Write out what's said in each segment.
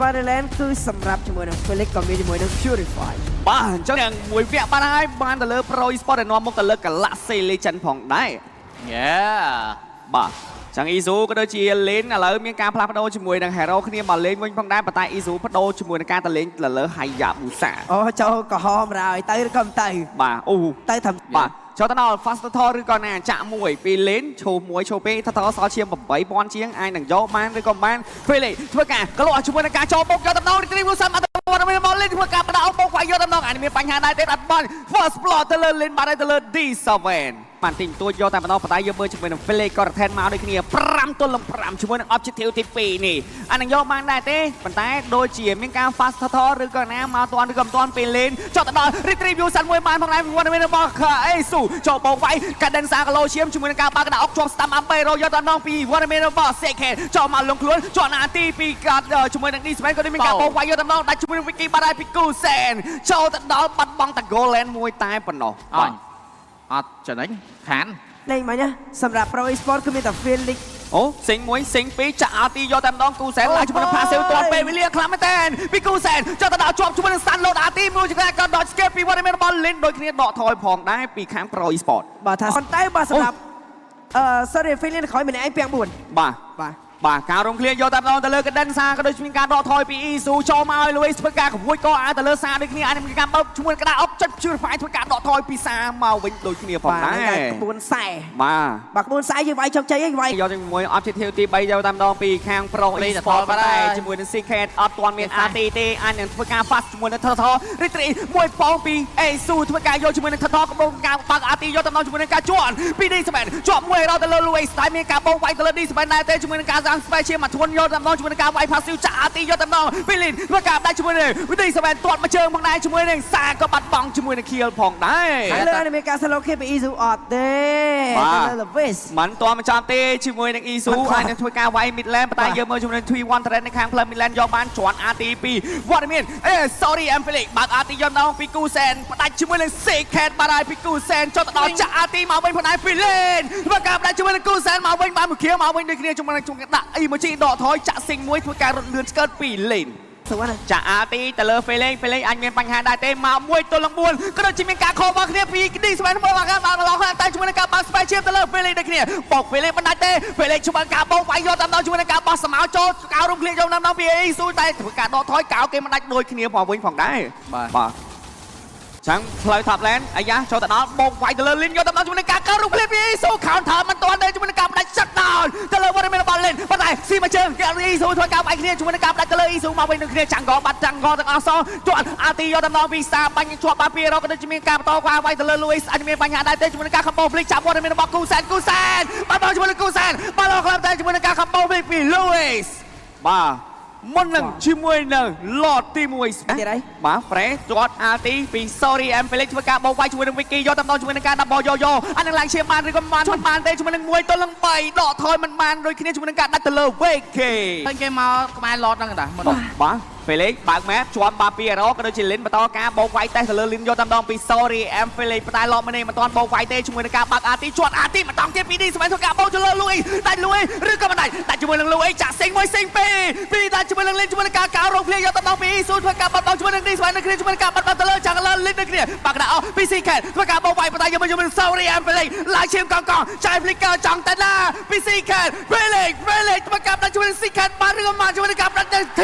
Paraland គឺសម្រាប់ជាមួយនឹង Felix ក៏មានជាមួយនឹង Purify បាទអញ្ចឹងយ៉ាងមួយវគ្គបានហើយបានទៅលើ Pro Esport ដែលនាំមុខទៅលើ Galaxy Legend ផងដែរបាទចឹង Izu ក៏ដូចជាលេងឥឡូវមានការផ្លាស់ប្ដូរជាមួយនឹង Hero គ្នាមកលេងវិញផងដែរប៉ុន្តែ Izu បដូរជាមួយនឹងការទៅលេងទៅលើ Hayabusa អូចូលក្រហមហើយទៅឬក៏មិនទៅបាទអូទៅធ្វើបាទចូលទៅដល់ Fast Tutor ឬក៏ណាចាក់មួយពីលេនឈោមួយឈោពីថតសល់ឈាម 8000 ជាងអាចនឹងយកបានឬក៏បានពេលធ្វើការក្លោជាមួយនឹងការចូលបុកយកតំណង Retrieval សាំអត់ទៅមកលេនធ្វើការបដោបុកវាយយកតំណងអានេះមានបញ្ហាដែរទេអត់បាន First Blood ទៅលើលេនបានទៅលើ D7 បានទីទួចយកតែម្ដងបដៃយកមើលជាមួយនឹង Felix ក៏រថែនមកដូចគ្នា5ទល់នឹង5ជាមួយនឹង Objective ទី2នេះអានឹងយកបានដែរទេប៉ុន្តែដូចជាមានការ Fast Tutor ឬក៏ណាមកតាន់ឬក៏មិនតាន់ពេលលេនចុះទៅដល់ Retrieval សាំមួយបានផងដែរមានរបស់អេស៊ូចូលបោកវាយកាដិនសាគីឡូឈាមជាមួយនឹងការបើកកណ្ដាលអុកជាប់ Stam Ampe រយកតំណងពីវត្តមានរបស់ Second ចូលមកលងខ្លួនជាប់ណាទីពីកាត់ជាមួយនឹង D7 ក៏មានការបោកវាយយកតំណងដាច់ជាមួយនឹង Vicky បាត់ហើយពី Kusen ចូលទៅដល់បាត់បង់តែ Golan មួយតែប៉ុណ្ណោះអត់ចំណេញខានលេងមិញណាសម្រាប់ Pro Esport គឺមានតែ Felix អូសិងមួយសិងពីរចាក់អាទីយកតែម្ដងគូសែនឡើងជាមួយនឹង Passive ទាន់ពេលវេលាខ្លាំងមែនតើពីគូសែនចូលទៅដល់ជាប់ជាមួយនឹង Stand Load អាទីមួយjugaក៏ Dodge Escape ពីវត្តមានរបស់ Lin ដូចគ្នាដកថយផងដែរពីខាង Pro Esport បាទថាប៉ុន្តែបាទសម្រាប់sorry Felix ក្រោយម្នាក់ឯងពាំង4បាទការរំឃ្លាយកតែម្ដងទៅលើកដិនសាក៏ដូចមានការដកថយពី Izu ចូលមកឲ្យ Luis ធ្វើការក្រួយក៏អាចទៅលើសាដូចគ្នាអាចមានការបើកជាមួយក្តារអុកចិត្ត Purify ធ្វើការដកថយពីសាមកវិញដូចគ្នាផងដែរក្បួនខ្សែបាទក្បួនខ្សែយើងវាយជោគជ័យហើយវាយយកជាមួយ Objective ទី3យកតែម្ដងពីខាង Pro Esport ដែរជាមួយនឹង Secret អត់ទាន់មាន RT ទេអាចនឹងធ្វើការ Fast ជាមួយនឹង Total Retreat មួយប៉ងពី Izu ធ្វើការយកជាមួយនឹង Total កំពុងការបើក RT យកតែម្ដងជាមួយនឹងការជន់ពី D7 ជាប់មួយរត់ទៅលើ Luis តែមានការបោកវាយទៅលើ D7 ដែរទេជាមួយនឹងការសាង Special មកធួនយកតែម្ដងជាមួយនឹងការវាយ Passive ចាក់ RT យកតែម្ដងពី Lin ធ្វើការដាច់ជាមួយនឹង D7 ទាត់មកជើងផងដែរជាមួយនឹងសាក៏បាត់បង់ជាមួយនឹង Kill ផងដែរហើយលើនេះមានការ Solo Kill ពី Izu អត់ទេទៅលើ Luis មិនទាន់មកចាំទេជាមួយនឹង Izu អាចនឹងធ្វើការវាយ Mid Lane ប៉ុន្តែយើងមើលជាមួយនឹង T1 Trend នៅខាងផ្លូវ Mid Lane យកបានជាន់ RT ពីវត្តមាន sorry Felix បើក RT យកម្ដងពី Kusen ផ្ដាច់ជាមួយនឹង Secret បាត់ហើយពី Kusen ចុះទៅដល់ចាក់ RT មកវិញផងដែរពី Lane ធ្វើការផ្ដាច់ជាមួយនឹង Kusen មកវិញបានមួយខៀវមកវិញដូចគ្នាជាមួយនឹងដាក់ emoji ដកថយចាក់ Sing មួយធ្វើការរត់លឿនស្កើតពី Laneចាក់ RT ទៅលើ Felix អាចមានបញ្ហាដែរទេមក1ទល់នឹង4ក៏ដូចជាមានការខលរបស់គ្នាពី D7 មកបានឡងតែជាមួយនឹងការបើក Special ទៅលើ Felix ដូចគ្នាបោក Felix មិនដាច់ទេ Felix ជួយការបោកវាយយកតាមដល់ជាមួយនឹងការបោះសម្ោចូលកៅរំឃ្លៀងយកតាមដល់ពី Izu តែធ្វើការដកថយកៅគេមិនដាច់ដូចគ្នាផងវិញផងដែរបាទចឹងផ្លូវ Top Lane អាយ៉ាចូលទៅដល់បោកវាយទៅលើ Lin យកតាមដល់ជាមួយនឹងការកៅរំឃ្លៀងពី Izu counter មិនទាន់ទេជាមួយនឹងការផ្ដាច់ shut down ទៅលើវត្តមានរបស់ Lin ប៉ុន្តែស៊ីមកជើងគេ Izu ធ្វើការវាយគ្នាជាមួយនឹងការផ្ដាច់ទៅលើ Izu មកវិញនឹងគ្នាចាំងកបាត់ចាំងកទាំងអស់សងជាប់ RT យកតាមដល់ពីសាបាញ់ជាប់បាពីរក៏ដូចជាមានការបន្តវាយទៅលើ Luis អាចមានបញ្ហាដែរទេជាមួយនឹងការ combo flick ចាប់វត្តមានរបស់ Kusen បាត់បង់ជាមួយនឹង Kusen បាល់ខ្លះតែជាមួយនឹងការ combo flick ពី Luis បាទមុននឹងជាមួយនឹង Lord ទី1ទៀតហើយបាទប្រេជាប់ RT ពី Sorry Felix ធ្វើការបោកវាយជាមួយនឹង Vicky យកតាមដល់ជាមួយនឹងការដាក់បោយោអានឹងឡើងឈាមបានឬក៏មិនបានទេជាមួយនឹង1ទល់នឹង3ដកថយមិនបានដូចគ្នាជាមួយនឹងការដាច់ទៅលើ Vicky ឃើញគេមកក្បែរ Lord ហ្នឹងតាបាទFelix បើក map ជាប់បាពី Hero ក៏ដូចជា Lin បន្តការបោកវាយតេសទៅលើ Lin យកតាមដងពី Sorry Felix តែ Lord ម្នេះមិនទាន់បោកវាយទេជាមួយនឹងការបើក RT ជាប់ RT ម្ដងទៀតពី D ស្វែងធ្វើការបោកទៅលើ Luis តែ Luis ឬក៏មិនដាច់តែជាមួយនឹង Luis ចាក់សិងមួយសិងពីតែជាមួយនឹង Lin ជាមួយនឹងការកៅរងភ្លៀងយកតាមដងពី Izu ធ្វើការបាត់បង់ជាមួយនឹង D ស្វែងនៅគ្នាជាមួយនឹងការបាត់បង់ទៅលើចាក់លើ Lin នៅគ្នាបាក់ដាក់អស់ពី Secret ធ្វើការបោកវាយបន្តយកជាមួយនឹង Sorry Felix ឡើងឈាមកងចាយ Flicker ចង់តែណាពី Secret Felix ធ្វើការដាក់ជាមួយនឹង Secret បានឬក៏មិនជាមួយនឹងការដាក់ទៅ T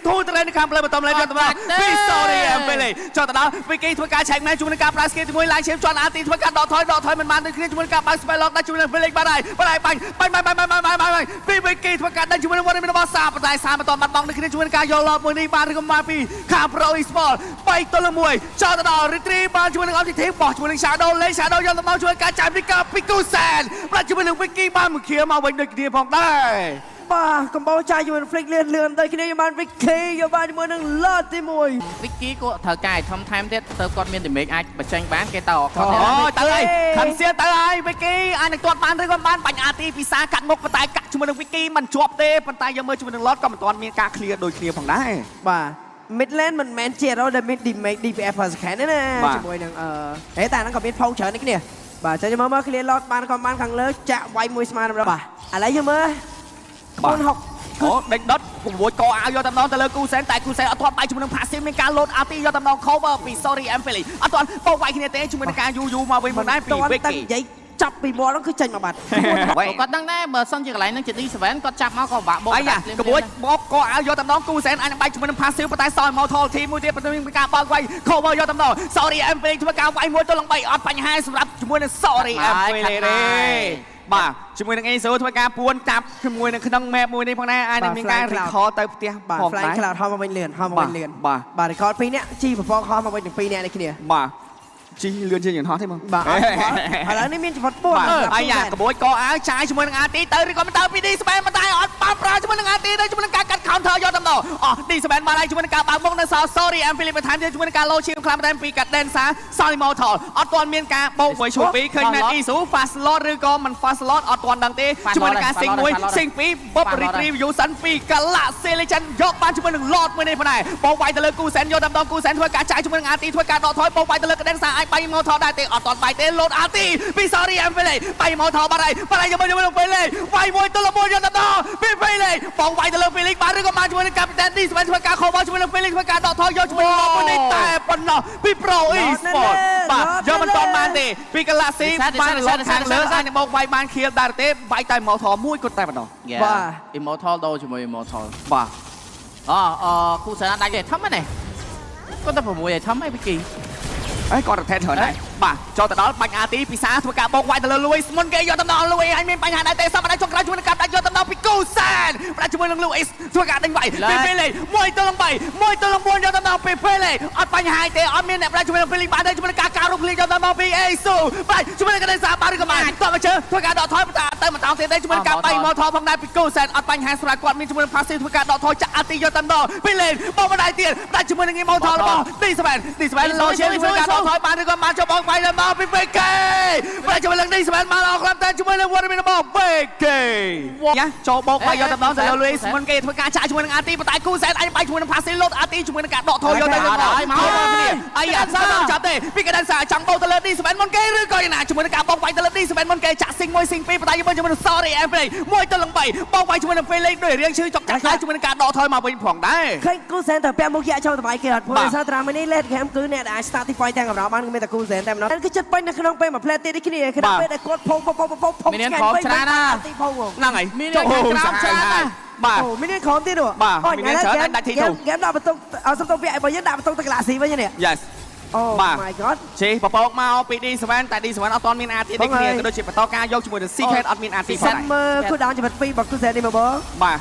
ទូទៅនៅខាងផ្លូវបន្តលេងយកតាមពី Sorry Felix ចុះទៅដល់ Vicky ធ្វើការឆែកមែនជាមួយនឹងការ Price Skill ជាមួយឡើងឈាមជាន់ RT ធ្វើការដកថយមិនបានដូចគ្នាជាមួយនឹងការបើក Spell Lock ដាក់ជាមួយនឹង Felix បាត់ហើយបាញ់ពី Vicky ធ្វើការដាក់ជាមួយនឹងវត្តមានរបស់សាប៉ុន្តែសាមិនទាន់បាត់បង់ដូចគ្នាជាមួយនឹងការយក Lord មួយនេះបានឬក៏មិនពីខាង Pro Esport 3ទល់នឹង1ចុះទៅដល់ Retrieve បានជាមួយនឹង Objective បោះជាមួយនឹង Shadow លេង Shadow យកទៅជួយការចាយ Flicker ពី Kusen បានជាមួយនឹង Vicky បានមួយខៀវមកវិញដូចគ្នាផងដែរបាទកំបោចាយជាមួយនឹង Flick លឿនដូចគ្នាយកបាន Vicky យកបានជាមួយនឹង Lord ទី1 Vicky ក៏ត្រូវកែធំថែមទៀតទៅគាត់មាន damage អាចបញ្ចេញបានគេទៅអត់ទៅហើយខំសៀទៅហើយ Vicky អាចនឹងទាត់បានឬក៏មិនបានបាញ់ RT ពីសាកាត់មុខប៉ុន្តែកាត់ជាមួយនឹង Vicky មិនជាប់ទេប៉ុន្តែយកមើលជាមួយនឹង Lord ក៏មិនទាន់មានការ clear ដូចគ្នាផងដែរបាទ Mid Lane មិនមែនជា Hero ដែលមាន damage DPS per second ទេណាជាមួយនឹងតែហ្នឹងក៏មាន Power ច្រើននេះគ្នាបាទចាំមើល clear Lord បានខាងលើចាក់វាយមួយស្មើនឹងបាទឥឡូវយើងមើលក្បួន អូដេញដុតគួយកអាវយកតំណងទៅលើគូសែនតែគូសែនអត់ទាន់បាយជាមួយនឹង passive មានការលោតអាទីយកតំណង cover ពី sorry and Philly អត់ទាន់បោកវាយគ្នាទេជាមួយនឹងការយូមកវិញមកដែរពី Vicky និយាយចាប់ពីមាត់ហ្នឹងគឺចេញមកបាត់ គាត់ដឹងដែរបើសិនជាកន្លែងហ្នឹងជា D7 គាត់ចាប់មកក៏បាក់បោក អាយ៉ាក្បួយបោកកអាវយកតំណងគូសែនអាចនឹងបាយជាមួយនឹង passive ប៉ុន្តែសល់មក Toll team មួយទៀតប៉ុន្តែមានការបោកវាយ cover យកតំណង sorry and Philly ធ្វើការវាយមួយទល់នឹង3អត់បញ្ហាសម្រាប់ជាមួយនឹង sorry and Philly ទេបាទជាមួយនឹង Aso ធ្វើការពួនចាប់ជាមួយនឹងក្នុង map មួយនេះផងដែរអាចនឹងមានការ record ទៅផ្ទះ បាទ flying cloud ហោះមកវិញលឿនហោះមកវិញលឿនបាទ record 2នាក់ជីប្រព័ន្ធហោះមកវិញទាំង2នាក់នេះគ្នា បាទជីលឿនជាងយន្តហោះទេមក បាទឥឡូវនេះមានចំនួន4អាយ៉ាក្បួយកអាវចាយជាមួយនឹងអាទីទៅឬក៏មិនទៅពី D ស្បែមិនតែអត់បានប្រើជាមួយនឹងអាទីទៅជាមួយនឹងការកាត់ counter យកតំណអស់ D ស្បែបានហើយជាមួយនឹងការបើកមុខនៅសល់ sorry and Philip បន្ថែមទៀតជាមួយនឹងការលោឈៀងខ្លាំងបន្ថែមពីកាត់ Densa Sally Mortal អត់ទាន់មានការបោកមួយឈូពីឃើញ Matt Isu fast slot ឬក៏មិន fast slot អត់ទាន់ដឹងទេជាមួយនឹងការ sing មួយ sing 2 Bob retrieve សិនពី Galaxy Legend យកបានជាមួយនឹង Lord មួយនេះផងដែរបោកវាយទៅលើគូសែនយកតំណគូសែនធ្វើការចាយជាមួយនឹងអាទីធ្វើការដកថយបោកវាយទៅលើ Densa អាចបាយ Mortal ដែរទេអត់ទាន់បាយទេលោតអាទីពី sorry and Philly បាយមកថោបាត់ហើយយកមកពេលលេវាយមួយទល់មួយយកតំណពីពេលលេបងវាយទៅលើ Felix បានឬក៏បានជាមួយនឹង Captain D ស្វែងធ្វើការខោបោជាមួយនឹង Felix ធ្វើការដកថយយកជាមួយនឹងមួយនេះតែប៉ុណ្ណោះពី Pro Esport បាទយកមិនទាន់បានទេពី Galaxy បានលោតខាងលើអាចនឹងបោកវាយបាន kill ដែរទេវាយតែមកថោមួយគាត់តែប៉ុណ្ណោះ បាទ Immortal ដូរជាមួយ Immortal បាទគូសែនដាច់ទេធំហ្នឹងគាត់តែ6ឯធំឯ Vicky អីគាត់ទៅថែច្រើនដែរបាទចូលទៅដល់បាច់អាទីពិសាធ្វើការបោកវាយទៅលើលួយមុនគេយកតំណលួយហើយមានបញ្ហាដែរទេសមដែរចុងក្រោយជួយនឹងការដាច់យកតំណពីគូសែនផ្ដាច់ជាមួយនឹងលួយធ្វើការដេញវាយពីពេលលេមួយទល់នឹង3មួយទល់នឹង4យកតំណពីពេលលេអត់បញ្ហាទេអត់មានអ្នកផ្ដាច់ជាមួយនឹងពេលលេបានទេជាមួយនឹងការរុកលីយកតំណពីអេស៊ូបាទជាមួយនឹងកណ្ដាលសាបានឬក៏បានតោះមកជើធ្វើការដកថយទៅមិនដល់ទេជាមួយនឹងការបាយមកថយផងដែរពីគូសែនអត់បញ្ហាសម្រាប់គាត់មានជាមួយនឹង passive ធ្វើការដកថយចាក់អាទីយកតំណពីលេបោកបណ្ដាយទៀតផ្ដាច់ជាមួយនឹងមកថយរបស់ D7 លោជាជាមួយការដកថយបានឬក៏បានចូលបងវាយដល់ពី VK បើជាមួយនឹង D7 មកអស់ក្លាប់តែជាមួយនឹង Waterman របស់ VK យ៉ាចូលបោកវាយយកតំណទៅលើ Luis មុនគេធ្វើការចាក់ជាមួយនឹងអាទីបន្តែគូសែនអាចបាយជាមួយនឹង passive លោតអាទីជាមួយនឹងការដកថយយកទៅមកគ្នាអាយ៉ាសាចាប់ទេពីកណ្ដាលសាចង់បោកទៅលើ D7 មុនគេឬក៏យ៉ាងណាជាមួយនឹងការបោកវាយទៅលើ D7 មុនគេចាក់ sing 1 sing 2បន្តែជាមួយនឹង sorry and play មួយទៅនឹង3បោកវាយជាមួយនឹង Felix ដោយរៀងឈឺចុកចាក់ជាមួយនឹងការដកថយមកវិញផងដែរឃើញគូសែនតែពាក់មុខយកចូលទៅបាយគេអត់ព្រោះសារត្រាំនេះ late game គឺអ្នកដែលអាច start fight ទាំងកម្របានគឺមានតែគូសែនតែម្ដងគឺចិត្តពេញនៅក្នុងពេលមួយផ្លែទៀតនេះគ្នាក្នុងពេលដែលគាត់ផុងមានของច្រើនណាទីផុងហ្នឹងហើយមានក្រោមច្រើនណាបាទអូមានក្រោមទៀតអូមានច្រើនដាច់ទីទូហ្គេមដាក់បន្ទុកអត់សំទោសវាឲ្យបើយើងដាក់បន្ទុកទៅ Galaxy វិញនេះ Yes អូ my god ជេបបោកមកពី D7 តែ D7 អត់ទាន់មានអាទីនេះគ្នាក៏ដូចជាបន្តការយកជាមួយនឹង Secret អត់មានអាទីផងដែរមើលគូដោនជីវិត2របស់គូសែននេះមកបងបាទ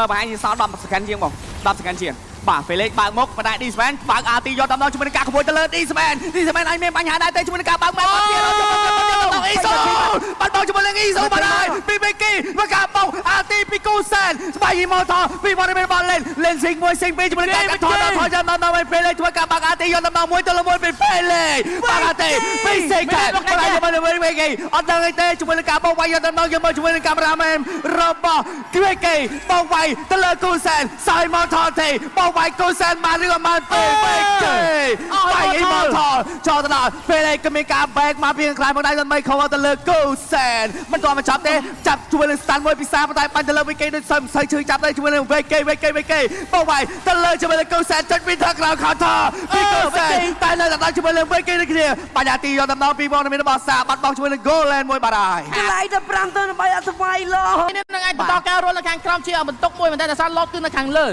ប្រហែលជាសល់10 second ជាងបង10 second ជាងបាទ Felix បើកមុខបណ្ដា D7 បើកអាទីយកតំណជាមួយនឹងការក្បួយទៅលើ D7 អាចមានបញ្ហាដែរតែជាមួយនឹងការបើកមែនអត់ទៀតយកទៅអ៊ីសូបាត់បោកជាមួយនឹងអ៊ីសូបាត់ហើយពី Vicky មកការបោកអាទីពីគូសែនស្បែកម៉ូតពីបរិបេណបាល់លេង sing 1 sing 2ជាមួយនឹងការកាត់ថយដល់ចាំដល់ Felix ធ្វើការបើកអាទីយកតំណមួយទៅលើមួយពី Felix បើកអាទីពី Secret បណ្ដាជាមួយនឹង Vicky អត់ដឹងទេជាមួយនឹងការបោកវាយយកតំណយកមកជាមួយនឹងកាមេរ៉ាមែនរបស់ Vicky បោកវាយទៅលើគូសែនសายម៉ូតទេបោកវាយគូសែនបានឬក៏បានពេល Vicky បាយម៉ូតចូលទៅដល់ Felix ក៏មានការបែកមកពីខាងមកដែរដើម្បី cover ទៅលើគូសែនមិនទាន់មកចាប់ទេចាប់ជួយនឹង stand មួយពិសាតែបាញ់ទៅលើ Vicky ដូចសើមិនសូវឈឺចាប់ដែរជួយនឹង Vicky បោកវាយទៅលើជាមួយនឹងគូសែនចុចពីថក្រៅ counter ពីគូសែនតែនៅដល់ជាមួយនឹង Vicky នេះគ្នាបញ្ហាទីយកដំណពីបងមានរបស់សាបាត់បោកជាមួយនឹង goal line មួយបាត់ហើយកន្លែងទៅ5ទៅ3អត់ស្វ័យលោនេះនឹងអាចបន្តការរត់នៅខាងក្រោមជាបន្ទុកមួយមែនតែសារឡូតគឺនៅខាងលើ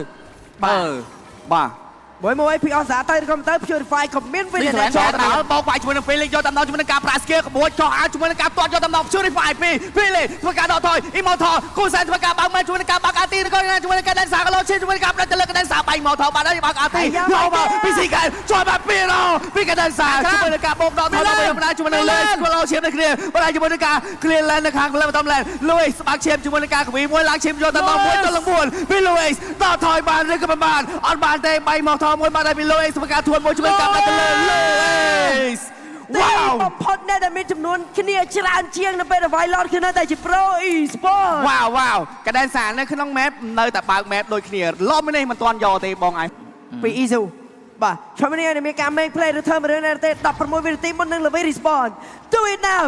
បាទមួយពីអសាទៅកុំទៅ purify ក៏មានវិញដែរចូលដល់បោកវាយជាមួយនឹង Felix យកតំណជាមួយនឹងការប្រាស្គៀក្បួនចោះអាចជាមួយនឹងការទាត់យកតំណ purify ពី Felix ធ្វើការដកថយ Immortal គូសែនធ្វើការបើកមែនជាមួយនឹងការបើកអាទីក៏ជាមួយនឹងការដានសាកឡូជាមួយនឹងការផ្ដាច់ទៅលើកដានសាបាយ Immortal បានហើយបើកអាទីយកមកពី Secret ចូលមកពីរពីកដានសាជាមួយនឹងការបោកដកថយមកបណ្ដាជាមួយនឹង Luis គូឡូឈៀមនេះគ្នាបណ្ដាជាមួយនឹងការ clear lane នៅខាងលើបន្ត lane Luis ស្បាក់ឈៀមជាមួយនឹងការកវីមួយឡើងឈៀមយកតំណមួយទៅលើ4ពី Luis ដកថយបានឬក៏មិនបានអត់បានទេបាយ Immortal មួយបានហើយពី Luis ធ្វើការធួនមួយជាមួយការដាក់ទៅលើ Luis វ៉ាវបំផុតអ្នកដែលមានចំនួនគ្នាច្រើនជាងនៅពេលដែល Violet គឺនៅតែជា Pro Esport វ៉ាវកណ្ដាលសានៅក្នុង map នៅតែបើក map ដូចគ្នាឡំនេះមិនទាន់យកទេបងឯងពី Isu បាទឆ្លងនេះមានការ make play return រឿងនេះទេ16វិនាទីមុននឹង Levi Respawn Do it now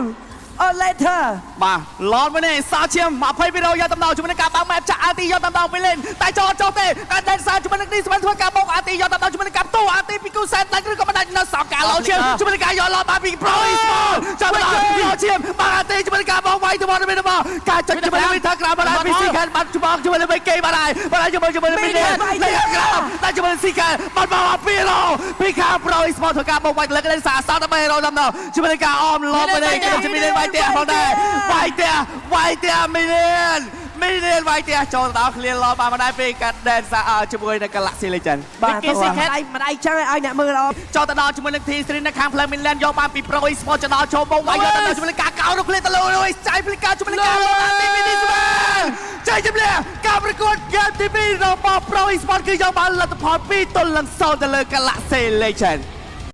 later បាទឡនវិញសាឈៀម20%យកតំណងជាមួយនឹងការបាំងម៉ែចាក់អាទីយកតំណងពីលេនតែចោតទេការដេនសាជាមួយនឹងនេះស្មានធ្វើការបោកអាទីយកតំណងជាមួយនឹងការតូអាទីពីគូសែនដាច់ឬក៏មិនដាច់នៅសងការឡោឈៀមជាមួយនឹងការយកឡនបានពីប្រូអ៊ីស្ប៉ូចាំឡោឈៀមបាំងអាទីជាមួយនឹងការបោកវាយទៅមកមានមកការចុចជាមួយនឹងវិធាក្រៅបានពីស៊ីខានបាត់ច្បងជាមួយនឹងគេបានហើយជាមួយនឹងមីនេះលេខក្រៅតែជាមួយនឹងស៊ីខានបាត់មកពីខាងប្រូអ៊ីស្ប៉ូធ្វើការបោកវាយលើកលេនសាសតដើម្បីរកតំណងជាមួយនឹងការអមឡនវិញជាមួយនឹងវាយទៀតផងដែរវាយទៀតមីនេះវាយទៀតចូលដល់ឃ្លៀនឡបានដែរពីកាត់ដេនសាជាមួយនឹង Galaxy Legend បាទគេសិខេមិនដៃចឹងឲ្យអ្នកមើលល្អ ចូលទៅដល់ជាមួយនឹង T3 នៅខាងផ្លូវ Midland យកបានពី Pro Esports ចដល់ចូលមកវាយយកទៅជាមួយនឹងការកោរឃ្លៀនទៅលើចៃផ្លិកាជាមួយនឹងការឡបានទីមីនេះស្មើចៃជំនះការប្រកួត Game TV របស់ Pro Esports គឺយកបានលទ្ធផល2-0ទៅលើ Galaxy Legend